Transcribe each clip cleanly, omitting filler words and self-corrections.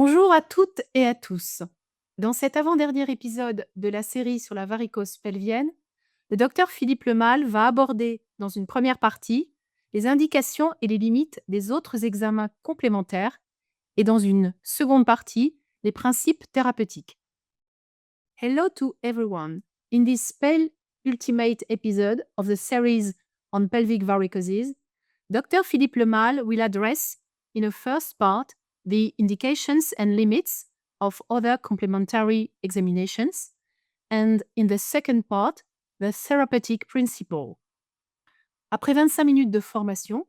Bonjour à toutes et à tous. Dans cet avant-dernier épisode de la série sur la varicose pelvienne, le docteur Philippe Lemal va aborder, dans une première partie, les indications et les limites des autres examens complémentaires et dans une seconde partie, les principes thérapeutiques. Hello to everyone. In this ultimate episode of the series on pelvic varicosis, Dr. Philippe Lemal will address, in a first part, the indications and limits of other complementary examinations, and in the second part, the therapeutic principle. Après 25 minutes de formation,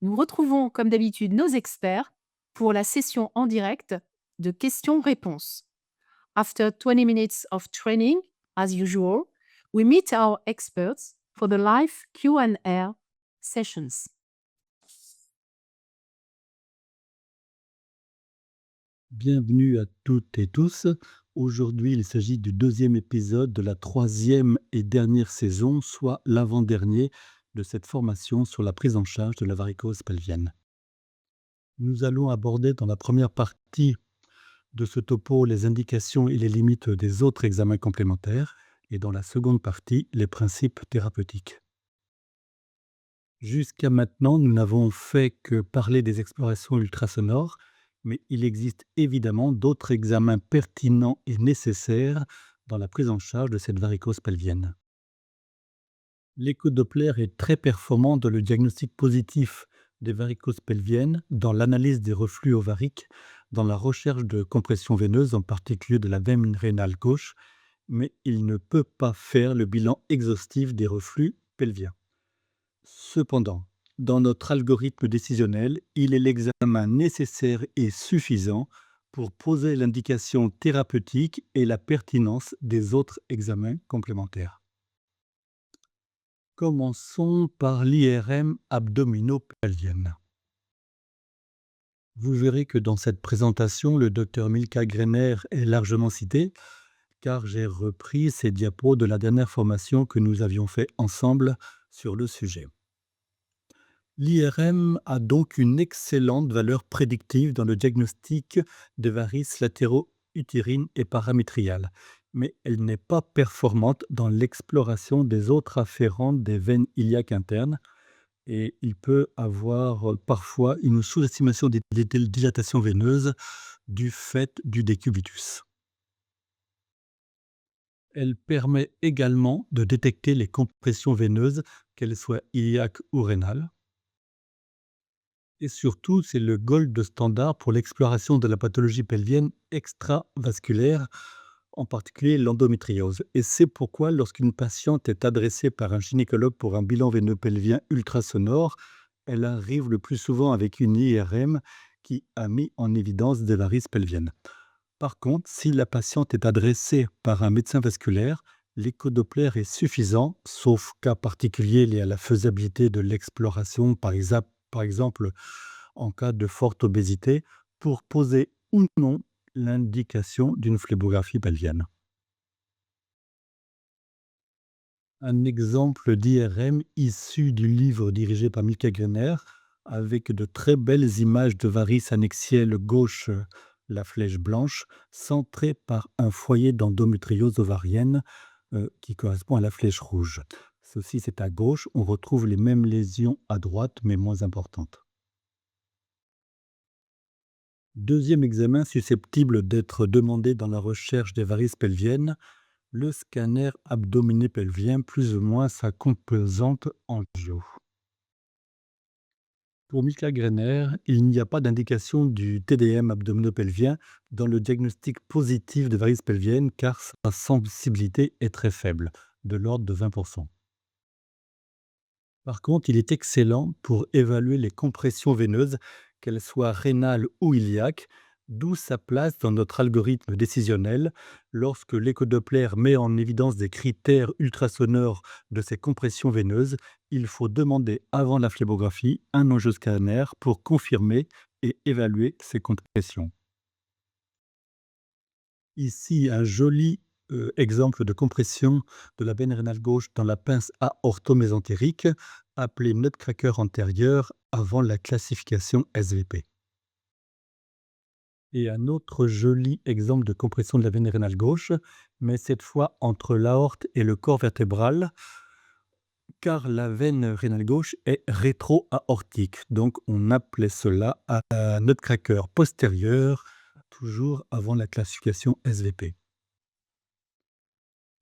nous retrouvons comme d'habitude nos experts pour la session en direct de questions-réponses. After 20 minutes of training, as usual, we meet our experts for the live Q&A sessions. Bienvenue à toutes et tous. Aujourd'hui, il s'agit du deuxième épisode de la troisième et dernière saison, soit l'avant-dernier de cette formation sur la prise en charge de la varicose pelvienne. Nous allons aborder dans la première partie de ce topo les indications et les limites des autres examens complémentaires et dans la seconde partie, les principes thérapeutiques. Jusqu'à maintenant, nous n'avons fait que parler des explorations ultrasonores, mais il existe évidemment d'autres examens pertinents et nécessaires dans la prise en charge de cette varicose pelvienne. L'écho-Doppler est très performant dans le diagnostic positif des varicoses pelviennes, dans l'analyse des reflux ovariques, dans la recherche de compression veineuse, en particulier de la veine rénale gauche, mais il ne peut pas faire le bilan exhaustif des reflux pelviens. Cependant, dans notre algorithme décisionnel, il est l'examen nécessaire et suffisant pour poser l'indication thérapeutique et la pertinence des autres examens complémentaires. Commençons par l'IRM abdominopelvienne. Vous verrez que dans cette présentation, le docteur Milka Greiner est largement cité, car j'ai repris ces diapos de la dernière formation que nous avions fait ensemble sur le sujet. L'IRM a donc une excellente valeur prédictive dans le diagnostic des varices latéro-utérines et paramétriales, mais elle n'est pas performante dans l'exploration des autres afférentes des veines iliaques internes et il peut avoir parfois une sous-estimation des dilatations veineuses du fait du décubitus. Elle permet également de détecter les compressions veineuses, qu'elles soient iliaques ou rénales. Et surtout, c'est le gold standard pour l'exploration de la pathologie pelvienne extravasculaire, en particulier l'endométriose. Et c'est pourquoi, lorsqu'une patiente est adressée par un gynécologue pour un bilan veineux pelvien ultrasonore, elle arrive le plus souvent avec une IRM qui a mis en évidence des varices pelviennes. Par contre, si la patiente est adressée par un médecin vasculaire, l'écho-Doppler est suffisant, sauf cas particulier lié à la faisabilité de l'exploration, par exemple en cas de forte obésité, pour poser ou non l'indication d'une phlébographie pelvienne. Un exemple d'IRM issu du livre dirigé par Milka Greiner, avec de très belles images de varices annexielles gauche, la flèche blanche, centrée par un foyer d'endométriose ovarienne qui correspond à la flèche rouge. Ceci, c'est à gauche. On retrouve les mêmes lésions à droite, mais moins importantes. Deuxième examen susceptible d'être demandé dans la recherche des varices pelviennes, le scanner abdominopelvien, plus ou moins sa composante angio. Pour Milka Greiner, il n'y a pas d'indication du TDM abdominopelvien dans le diagnostic positif de varices pelviennes car sa sensibilité est très faible, de l'ordre de 20%. Par contre, il est excellent pour évaluer les compressions veineuses, qu'elles soient rénales ou iliaques, d'où sa place dans notre algorithme décisionnel lorsque l'écho-Doppler met en évidence des critères ultrasonores de ces compressions veineuses. Il faut demander avant la phlébographie un angioscanner pour confirmer et évaluer ces compressions. Ici, un joli exemple de compression de la veine rénale gauche dans la pince aortomésentérique, appelée nutcracker antérieure avant la classification SVP. Et un autre joli exemple de compression de la veine rénale gauche, mais cette fois entre l'aorte et le corps vertébral, car la veine rénale gauche est rétro-aortique. Donc on appelait cela un nutcracker postérieur, toujours avant la classification SVP.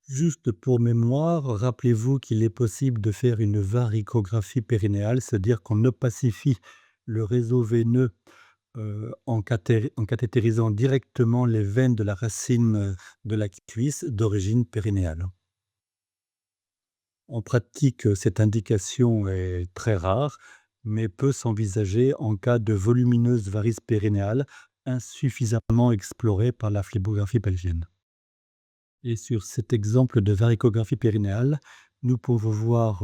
Juste pour mémoire, rappelez-vous qu'il est possible de faire une varicographie périnéale, c'est-à-dire qu'on opacifie le réseau veineux en cathétérisant directement les veines de la racine de la cuisse d'origine périnéale. En pratique, cette indication est très rare, mais peut s'envisager en cas de volumineuse varice périnéale insuffisamment explorée par la phlébographie pelvienne. Et sur cet exemple de varicographie périnéale, nous pouvons voir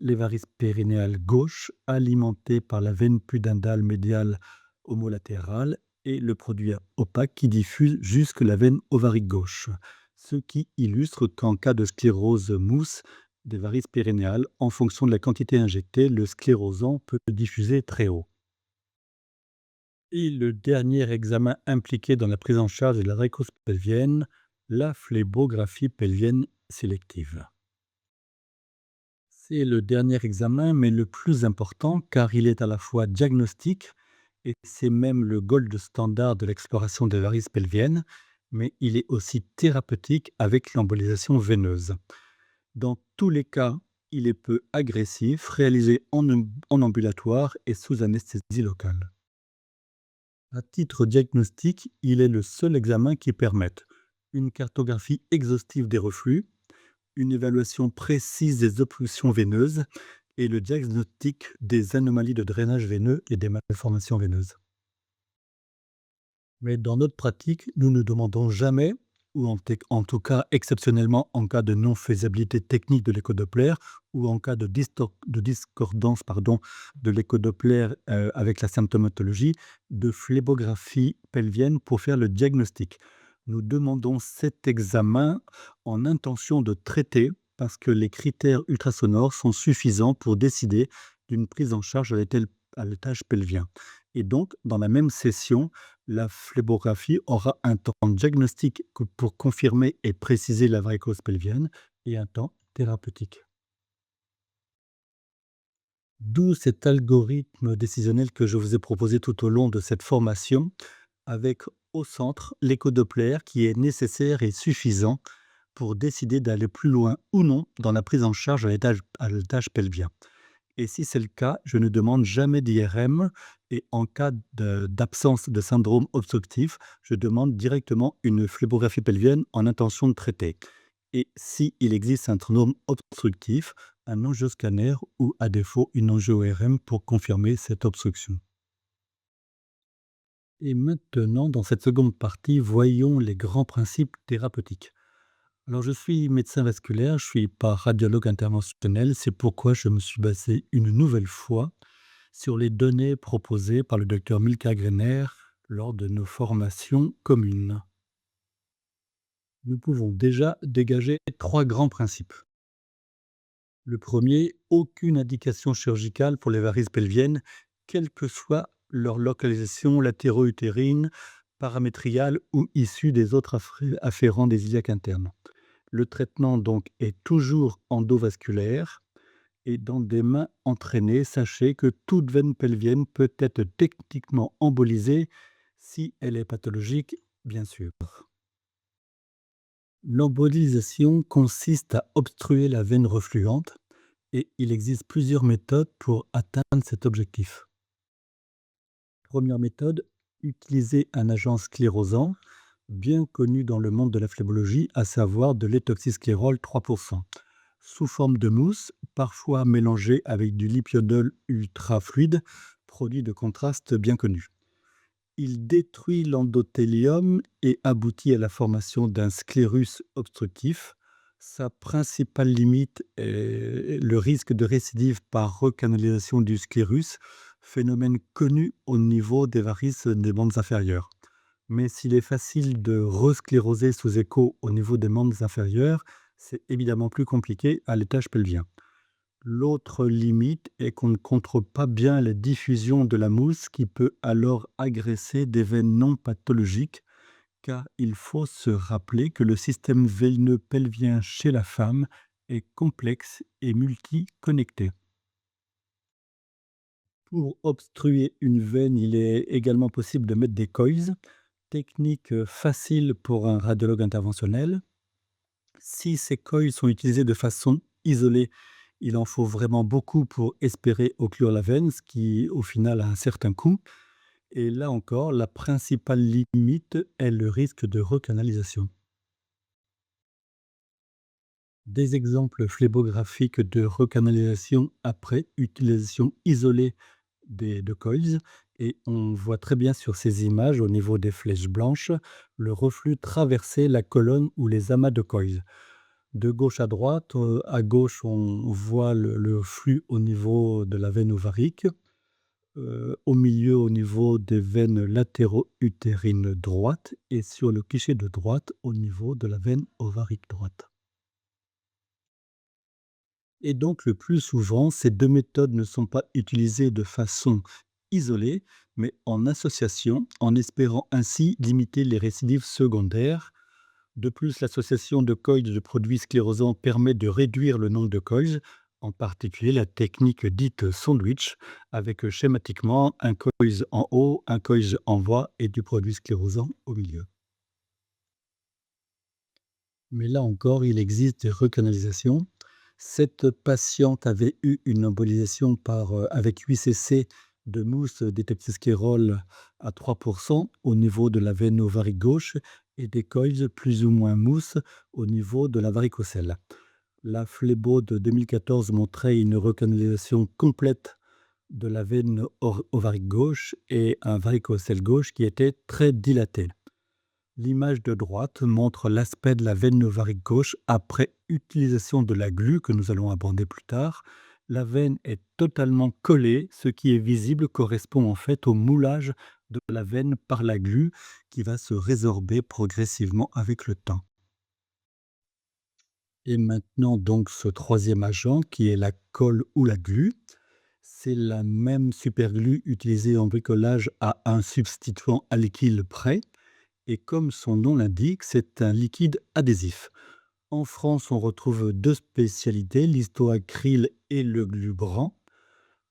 les varices périnéales gauches alimentées par la veine pudendale médiale homolatérale et le produit opaque qui diffuse jusque la veine ovarique gauche. Ce qui illustre qu'en cas de sclérose mousse des varices périnéales, en fonction de la quantité injectée, le sclérosant peut diffuser très haut. Et le dernier examen impliqué dans la prise en charge de la varicose pelvienne, la phlébographie pelvienne sélective. C'est le dernier examen, mais le plus important, car il est à la fois diagnostique, et c'est même le gold standard de l'exploration des varices pelviennes, mais il est aussi thérapeutique avec l'embolisation veineuse. Dans tous les cas, il est peu agressif, réalisé en ambulatoire et sous anesthésie locale. À titre diagnostique, il est le seul examen qui permette une cartographie exhaustive des reflux, une évaluation précise des obstructions veineuses et le diagnostic des anomalies de drainage veineux et des malformations veineuses. Mais dans notre pratique, nous ne demandons jamais, ou en tout cas exceptionnellement en cas de non-faisabilité technique de l'échodoppler ou en cas de discordance de l'échodoppler avec la symptomatologie, de phlébographie pelvienne pour faire le diagnostic. Nous demandons cet examen en intention de traiter parce que les critères ultrasonores sont suffisants pour décider d'une prise en charge à l'étage pelvien. Et donc, dans la même session, la phlébographie aura un temps diagnostique pour confirmer et préciser la varicose pelvienne et un temps thérapeutique. D'où cet algorithme décisionnel que je vous ai proposé tout au long de cette formation, avec au centre l'échodoppler qui est nécessaire et suffisant pour décider d'aller plus loin ou non dans la prise en charge à l'étage pelvien. Et si c'est le cas, je ne demande jamais d'IRM et en cas d'absence de syndrome obstructif, je demande directement une phlébographie pelvienne en intention de traiter. Et s'il existe un syndrome obstructif, un angioscanner ou à défaut une angio-IRM pour confirmer cette obstruction. Et maintenant, dans cette seconde partie, voyons les grands principes thérapeutiques. Alors, je suis médecin vasculaire, je ne suis pas radiologue interventionnel, c'est pourquoi je me suis basé une nouvelle fois sur les données proposées par le docteur Milka Greiner lors de nos formations communes. Nous pouvons déjà dégager 3 grands principes. Le premier, aucune indication chirurgicale pour les varices pelviennes, quelle que soit leur localisation latéro-utérine, paramétriale ou issue des autres afférents des iliaques internes. Le traitement donc est toujours endovasculaire et dans des mains entraînées, sachez que toute veine pelvienne peut être techniquement embolisée si elle est pathologique, bien sûr. L'embolisation consiste à obstruer la veine refluente et il existe plusieurs méthodes pour atteindre cet objectif. Première méthode, utiliser un agent sclérosant bien connu dans le monde de la phlébologie, à savoir de l'étoxysclérol 3%, sous forme de mousse, parfois mélangée avec du lipiodol ultra fluide, produit de contraste bien connu. Il détruit l'endothélium et aboutit à la formation d'un sclérus obstructif. Sa principale limite est le risque de récidive par recanalisation du sclérus, phénomène connu au niveau des varices des bandes inférieures. Mais s'il est facile de rescléroser sous écho au niveau des membres inférieurs, c'est évidemment plus compliqué à l'étage pelvien. L'autre limite est qu'on ne contrôle pas bien la diffusion de la mousse qui peut alors agresser des veines non pathologiques, car il faut se rappeler que le système veineux pelvien chez la femme est complexe et multiconnecté. Pour obstruer une veine, il est également possible de mettre des coils, technique facile pour un radiologue interventionnel. Si ces coils sont utilisés de façon isolée, il en faut vraiment beaucoup pour espérer occlure la veine, ce qui au final a un certain coût. Et là encore, la principale limite est le risque de recanalisation. Des exemples phlébographiques de recanalisation après utilisation isolée de coils, et on voit très bien sur ces images, au niveau des flèches blanches, le reflux traverser la colonne ou les amas de coils. De gauche à gauche, on voit le flux au niveau de la veine ovarique, au milieu, au niveau des veines latéro-utérines droites et sur le cliché de droite, au niveau de la veine ovarique droite. Et donc le plus souvent, ces 2 méthodes ne sont pas utilisées de façon isolée, mais en association, en espérant ainsi limiter les récidives secondaires. De plus, l'association de coils de produits sclérosants permet de réduire le nombre de coils, en particulier la technique dite sandwich, avec schématiquement un coils en haut, un coils en bas et du produit sclérosant au milieu. Mais là encore, il existe des recanalisations. Cette patiente avait eu une embolisation avec 8 cc de mousse d'étoxysquérol à 3 au niveau de la veine ovarique gauche et des coils plus ou moins mousse au niveau de la varicocèle. La phlébo de 2014 montrait une recanalisation complète de la veine ovarique gauche et un varicocèle gauche qui était très dilaté. L'image de droite montre l'aspect de la veine ovarique gauche après utilisation de la glu que nous allons aborder plus tard. La veine est totalement collée, ce qui est visible correspond en fait au moulage de la veine par la glu qui va se résorber progressivement avec le temps. Et maintenant donc ce troisième agent qui est la colle ou la glu. C'est la même superglue utilisée en bricolage à un substituant alkyle près. Et comme son nom l'indique, c'est un liquide adhésif. En France, on retrouve 2 spécialités, l'histoacryle et le glubran.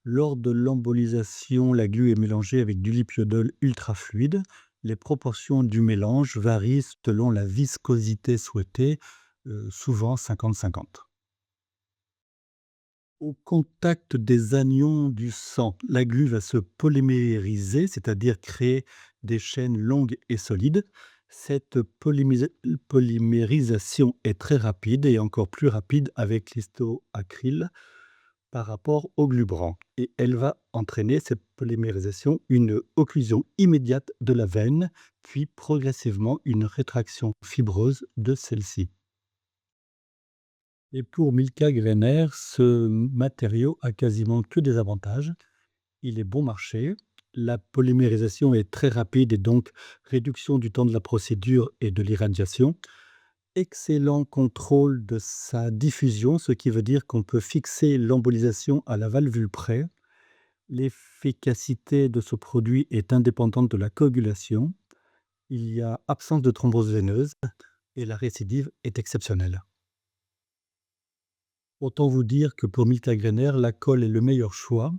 Lors de l'embolisation, la glu est mélangée avec du lipiodol ultrafluide. Les proportions du mélange varient selon la viscosité souhaitée, souvent 50-50. Au contact des anions du sang, la glu va se polymériser, c'est-à-dire créer des chaînes longues et solides. Cette polymérisation est très rapide et encore plus rapide avec l'histoacryle par rapport au glubran. Et elle va entraîner, cette polymérisation, une occlusion immédiate de la veine, puis progressivement une rétraction fibreuse de celle-ci. Et pour Milka Grener, ce matériau a quasiment que des avantages. Il est bon marché, la polymérisation est très rapide et donc réduction du temps de la procédure et de l'irradiation. Excellent contrôle de sa diffusion, ce qui veut dire qu'on peut fixer l'embolisation à la valvule près. L'efficacité de ce produit est indépendante de la coagulation. Il y a absence de thrombose veineuse et la récidive est exceptionnelle. Autant vous dire que pour Milka Grener, la colle est le meilleur choix.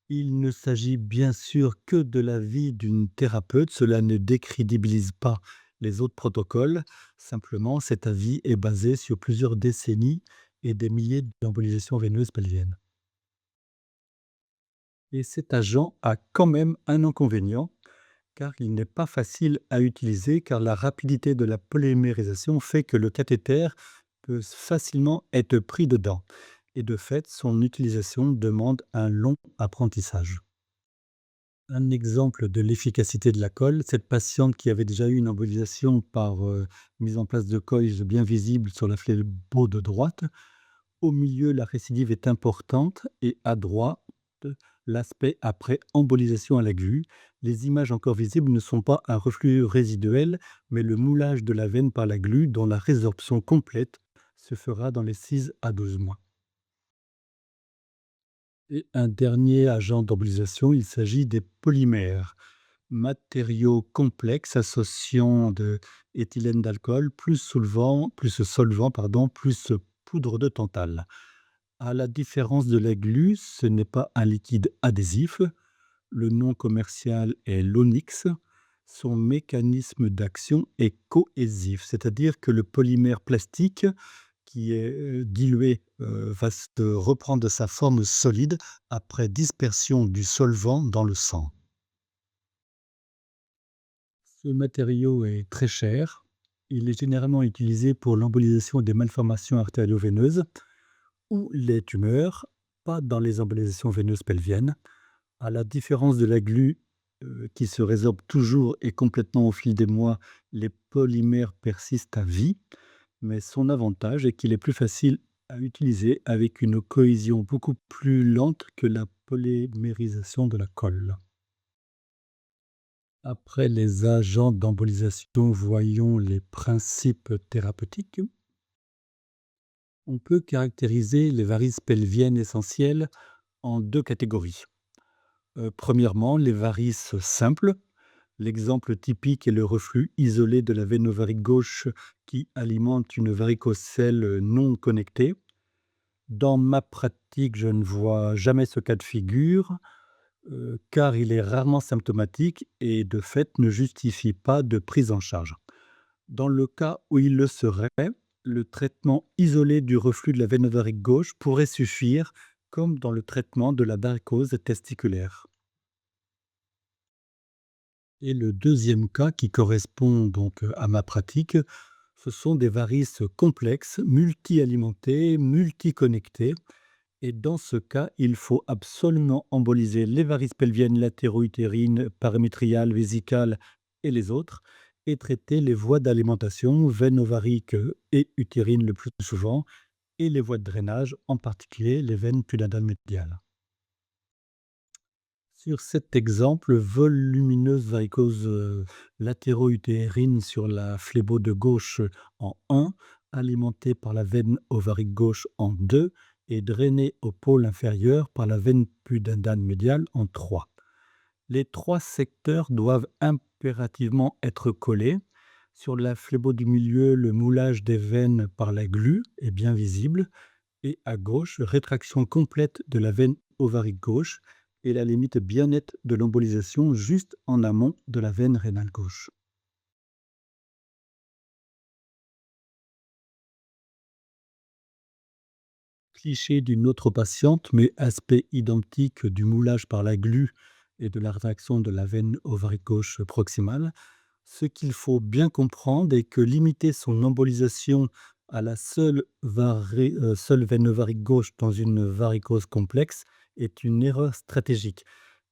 Il ne s'agit bien sûr que de l'avis d'une thérapeute, cela ne décrédibilise pas les autres protocoles. Simplement, cet avis est basé sur plusieurs décennies et des milliers d'embolisations veineuses pelviennes. Et cet agent a quand même un inconvénient, car il n'est pas facile à utiliser, car la rapidité de la polymérisation fait que le cathéter peut facilement être pris dedans. Et de fait, son utilisation demande un long apprentissage. Un exemple de l'efficacité de la colle, cette patiente qui avait déjà eu une embolisation par mise en place de coils bien visible sur la phlébo de droite. Au milieu, la récidive est importante et à droite, l'aspect après embolisation à la glu. Les images encore visibles ne sont pas un reflux résiduel, mais le moulage de la veine par la glu dont la résorption complète se fera dans les 6 à 12 mois. Et un dernier agent d'embolisation, il s'agit des polymères, matériaux complexes associant de éthylène d'alcool plus solvant, pardon, plus poudre de tantale. À la différence de la glu, ce n'est pas un liquide adhésif. Le nom commercial est l'onyx. Son mécanisme d'action est cohésif, c'est-à-dire que le polymère plastique qui est dilué va reprendre sa forme solide après dispersion du solvant dans le sang. Ce matériau est très cher. Il est généralement utilisé pour l'embolisation des malformations artério-veineuses ou les tumeurs, pas dans les embolisations veineuses pelviennes. À la différence de la glu, qui se résorbe toujours et complètement au fil des mois, les polymères persistent à vie, mais son avantage est qu'il est plus facile à utiliser avec une cohésion beaucoup plus lente que la polymérisation de la colle. Après les agents d'embolisation, voyons les principes thérapeutiques. On peut caractériser les varices pelviennes essentielles en 2 catégories. Premièrement, les varices simples. L'exemple typique est le reflux isolé de la veine ovarique gauche qui alimente une varicocèle non connectée. Dans ma pratique, je ne vois jamais ce cas de figure, car il est rarement symptomatique et de fait ne justifie pas de prise en charge. Dans le cas où il le serait, le traitement isolé du reflux de la veine ovarique gauche pourrait suffire, comme dans le traitement de la varicose testiculaire. Et le deuxième cas qui correspond donc à ma pratique, ce sont des varices complexes, multi-alimentées, multi-connectées. Et dans ce cas, il faut absolument emboliser les varices pelviennes, latéro-utérines, paramétriales, vésicales et les autres, et traiter les voies d'alimentation, veines ovariques et utérines le plus souvent, et les voies de drainage, en particulier les veines pudendales médiales. Sur cet exemple, volumineuse varicose latéro-utérine sur la phlébo de gauche en 1, alimentée par la veine ovarique gauche en 2 et drainée au pôle inférieur par la veine pudendale médiale en 3. Les 3 secteurs doivent impérativement être collés. Sur la phlébo du milieu, le moulage des veines par la glu est bien visible et à gauche, rétraction complète de la veine ovarique gauche et la limite bien nette de l'embolisation juste en amont de la veine rénale gauche. Cliché d'une autre patiente, mais aspect identique du moulage par la glu et de la rétraction de la veine ovarique gauche proximale. Ce qu'il faut bien comprendre est que limiter son embolisation à la seule veine ovarique gauche dans une varicose complexe est une erreur stratégique.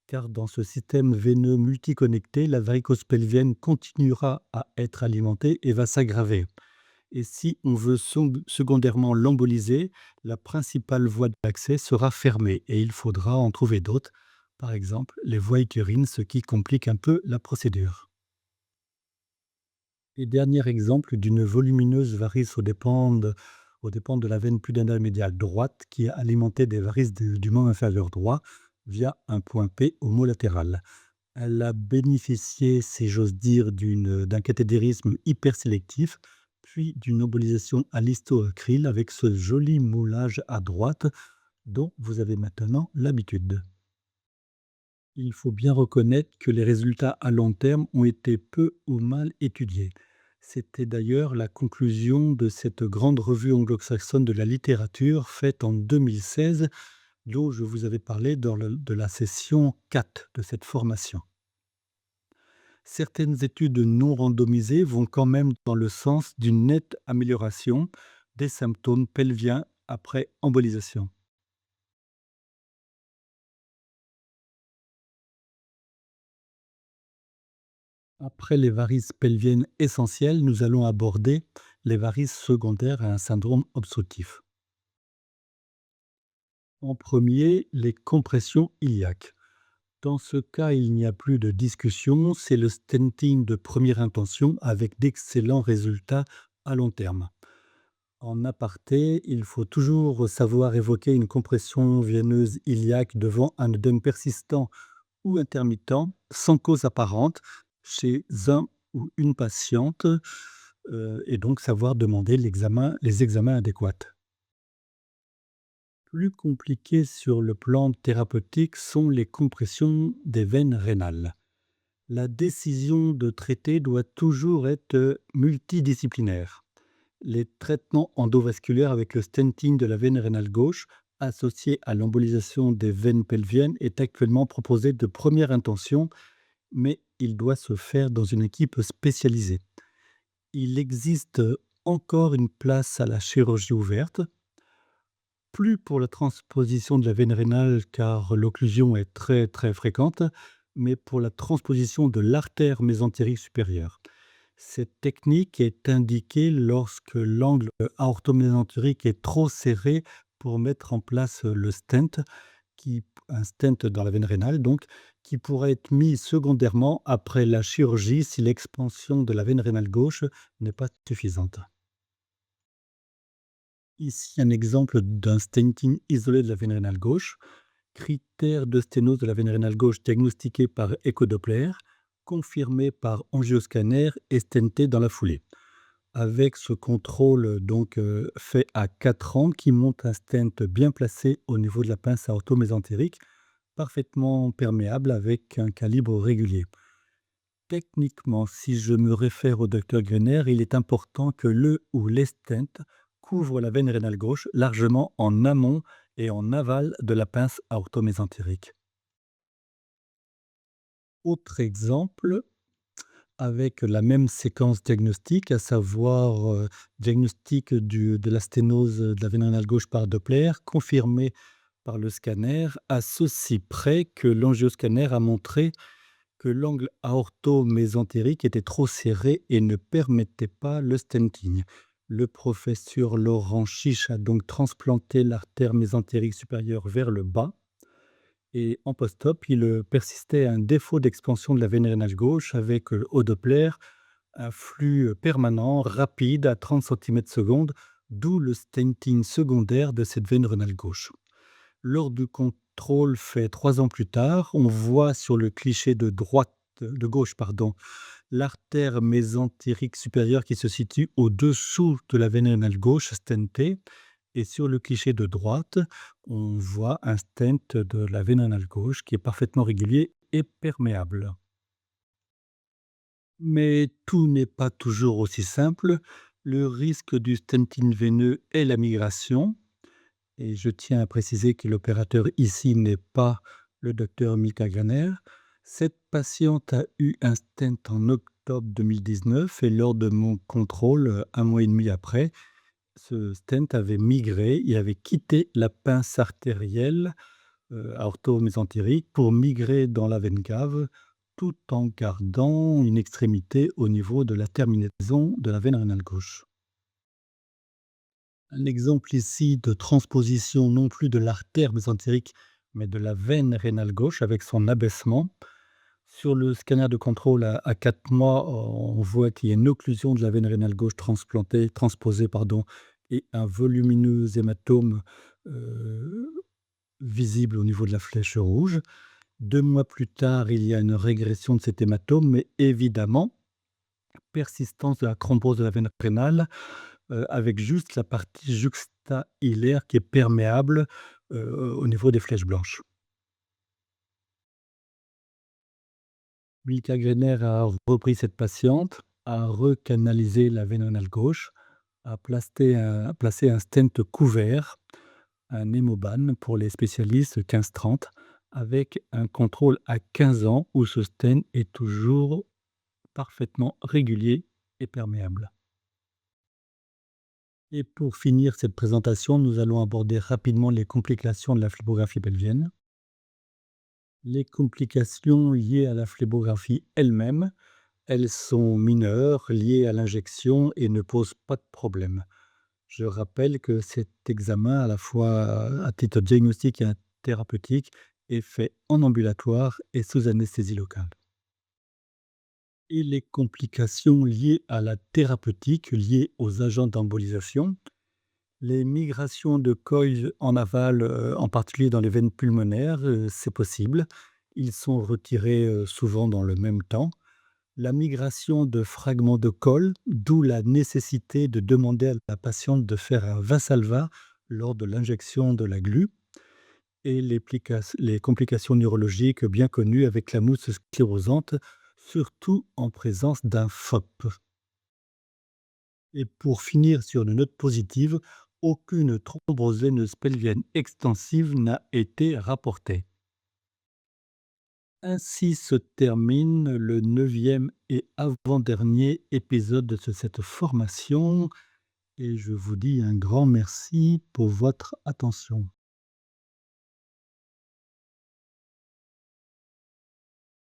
Car dans ce système veineux multiconnecté, la varicose pelvienne continuera à être alimentée et va s'aggraver. Et si on veut secondairement l'emboliser, la principale voie d'accès sera fermée et il faudra en trouver d'autres, par exemple les voies utérines, ce qui complique un peu la procédure. Et dernier exemple d'une volumineuse varice aux dépens de la veine pudendale médiale droite qui a alimenté des varices du membre inférieur droit via un point P homolatéral. Elle a bénéficié, si j'ose dire, d'un cathétérisme hypersélectif, puis d'une embolisation à l'histoacryle avec ce joli moulage à droite dont vous avez maintenant l'habitude. Il faut bien reconnaître que les résultats à long terme ont été peu ou mal étudiés. C'était d'ailleurs la conclusion de cette grande revue anglo-saxonne de la littérature faite en 2016, dont je vous avais parlé de la session 4 de cette formation. Certaines études non randomisées vont quand même dans le sens d'une nette amélioration des symptômes pelviens après embolisation. Après les varices pelviennes essentielles, nous allons aborder les varices secondaires à un syndrome obstructif. En premier, les compressions iliaques. Dans ce cas, il n'y a plus de discussion, c'est le stenting de première intention avec d'excellents résultats à long terme. En aparté, il faut toujours savoir évoquer une compression veineuse iliaque devant un œdème persistant ou intermittent, sans cause apparente, chez un ou une patiente, et donc savoir demander les examens adéquats. Plus compliqué sur le plan thérapeutique sont les compressions des veines rénales. La décision de traiter doit toujours être multidisciplinaire. Les traitements endovasculaires avec le stenting de la veine rénale gauche, associé à l'embolisation des veines pelviennes, est actuellement proposé de première intention, mais il doit se faire dans une équipe spécialisée. Il existe encore une place à la chirurgie ouverte, plus pour la transposition de la veine rénale car l'occlusion est très très fréquente, mais pour la transposition de l'artère mésentérique supérieure. Cette technique est indiquée lorsque l'angle aortomésentérique est trop serré pour mettre en place le stent, un stent dans la veine rénale, donc, qui pourrait être mis secondairement après la chirurgie si l'expansion de la veine rénale gauche n'est pas suffisante. Ici, un exemple d'un stenting isolé de la veine rénale gauche. Critère de sténose de la veine rénale gauche diagnostiqué par échodoppler, confirmé par angioscanner et stenté dans la foulée. Avec ce contrôle donc fait à 4 ans qui montre un stent bien placé au niveau de la pince aortomésentérique, parfaitement perméable avec un calibre régulier. Techniquement, si je me réfère au docteur Grener, il est important que le ou les stents couvrent la veine rénale gauche largement en amont et en aval de la pince aortomésentérique. Autre exemple, avec la même séquence diagnostique, à savoir diagnostic de la sténose de la veine rénale gauche par Doppler, confirmé par le scanner, à ceci près que l'angioscanner a montré que l'angle aorto-mésentérique était trop serré et ne permettait pas le stenting. Le professeur Laurent Chiche a donc transplanté l'artère mésentérique supérieure vers le bas et en post-op, il persistait un défaut d'expansion de la veine rénale gauche avec au Doppler un flux permanent, rapide à 30 cm/s, d'où le stenting secondaire de cette veine rénale gauche. Lors du contrôle fait 3 ans plus tard, on voit sur le cliché de gauche, l'artère mésentérique supérieure qui se situe au-dessous de la veine rénale gauche stentée et sur le cliché de droite, on voit un stent de la veine rénale gauche qui est parfaitement régulier et perméable. Mais tout n'est pas toujours aussi simple. Le risque du stenting veineux est la migration. Et je tiens à préciser que l'opérateur ici n'est pas le docteur Mika Graner. Cette patiente a eu un stent en octobre 2019 et lors de mon contrôle, 1 mois et demi après, ce stent avait migré, il avait quitté la pince artérielle, aorto-mésentérique pour migrer dans la veine cave, tout en gardant une extrémité au niveau de la terminaison de la veine rénale gauche. Un exemple ici de transposition non plus de l'artère mésentérique, mais de la veine rénale gauche avec son abaissement. Sur le scanner de contrôle à 4 mois, on voit qu'il y a une occlusion de la veine rénale gauche transposée et un volumineux hématome euh, visible au niveau de la flèche rouge. 2 mois plus tard, il y a une régression de cet hématome, mais évidemment, persistance de la thrombose de la veine rénale avec juste la partie juxta-hilaire qui est perméable, au niveau des flèches blanches. Milka Grener a repris cette patiente, a recanalisé la veine rénale gauche, a placé un stent couvert, un Hemoban pour les spécialistes 15-30, avec un contrôle à 15 ans où ce stent est toujours parfaitement régulier et perméable. Et pour finir cette présentation, nous allons aborder rapidement les complications de la phlébographie pelvienne. Les complications liées à la phlébographie elle-même, elles sont mineures, liées à l'injection et ne posent pas de problème. Je rappelle que cet examen, à la fois à titre diagnostique et thérapeutique, est fait en ambulatoire et sous anesthésie locale. Et les complications liées à la thérapeutique, liées aux agents d'embolisation, Les migrations de coils en aval, en particulier dans les veines pulmonaires, c'est possible. Ils sont retirés, souvent dans le même temps. La migration de fragments de col, d'où la nécessité de demander à la patiente de faire un Valsalva lors de l'injection de la glu et les complications neurologiques bien connues avec la mousse sclérosante, surtout en présence d'un FOP. Et pour finir sur une note positive, aucune thrombose veineuse pelvienne extensive n'a été rapportée. Ainsi se termine le 9e et avant-dernier épisode de cette formation et je vous dis un grand merci pour votre attention.